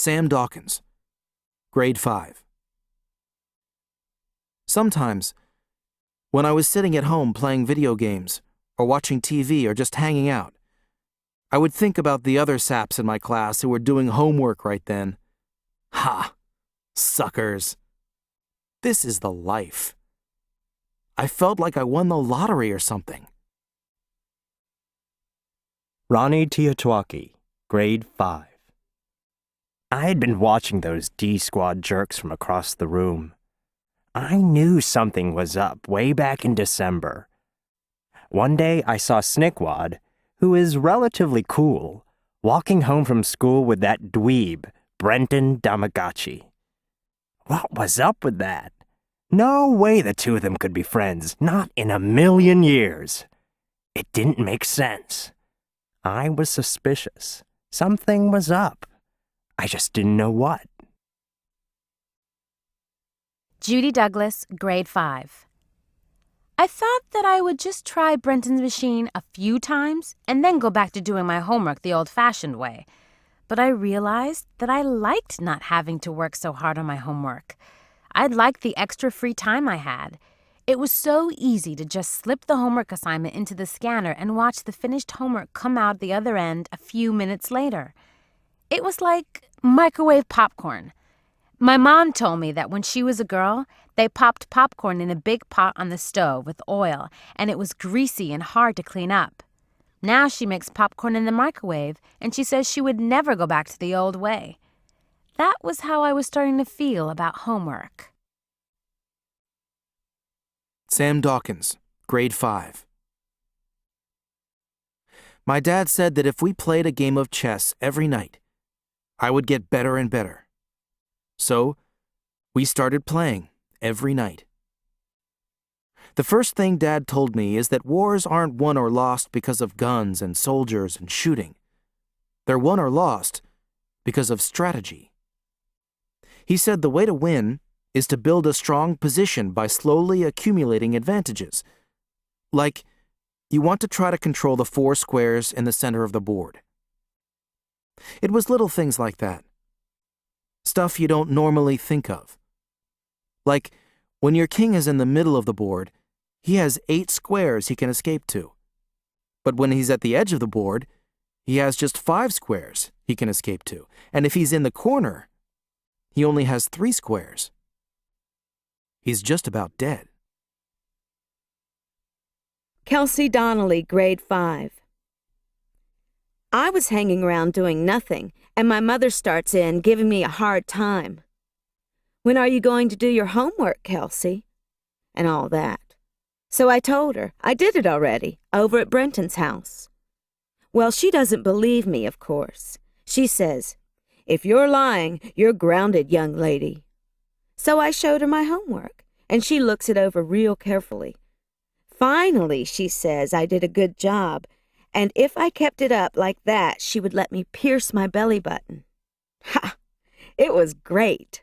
Sam Dawkins, Grade 5. Sometimes, when I was sitting at home playing video games, or watching TV, or just hanging out, I would think about the other saps in my class who were doing homework right then. Ha! Suckers. This is the life. I felt like I won the lottery or something. Ronnie Tiatuaki, Grade 5. I had been watching those D-Squad jerks from across the room. I knew something was up way back in December. One day I saw Snickwad, who is relatively cool, walking home from school with that dweeb, Brenton Damagachi. What was up with that? No way the two of them could be friends, not in a million years. It didn't make sense. I was suspicious. Something was up. I just didn't know what. Judy Douglas, Grade 5. I thought that I would just try Brenton's machine a few times and then go back to doing my homework the old-fashioned way. But I realized that I liked not having to work so hard on my homework. I liked the extra free time I had. It was so easy to just slip the homework assignment into the scanner and watch the finished homework come out the other end a few minutes later. It was like microwave popcorn. My mom told me that when she was a girl, they popped popcorn in a big pot on the stove with oil, and it was greasy and hard to clean up. Now she makes popcorn in the microwave, and she says she would never go back to the old way. That was how I was starting to feel about homework. Sam Dawkins, Grade 5. My dad said that if we played a game of chess every night, I would get better and better. So, we started playing every night. The first thing Dad told me is that wars aren't won or lost because of guns and soldiers and shooting. They're won or lost because of strategy. He said the way to win is to build a strong position by slowly accumulating advantages. Like, you want to try to control the 4 squares in the center of the board. It was little things like that. Stuff you don't normally think of. Like, when your king is in the middle of the board, he has 8 squares he can escape to. But when he's at the edge of the board, he has just 5 squares he can escape to. And if he's in the corner, he only has 3 squares. He's just about dead. Kelsey Donnelly, Grade 5. I was hanging around doing nothing, and my mother starts in giving me a hard time. When are you going to do your homework, Kelsey? And all that. So I told her I did it already, over at Brenton's house. Well, she doesn't believe me, of course. She says, "If you're lying, you're grounded, young lady." So I showed her my homework, and she looks it over real carefully. Finally, she says I did a good job, and if I kept it up like that, she would let me pierce my belly button. Ha! It was great.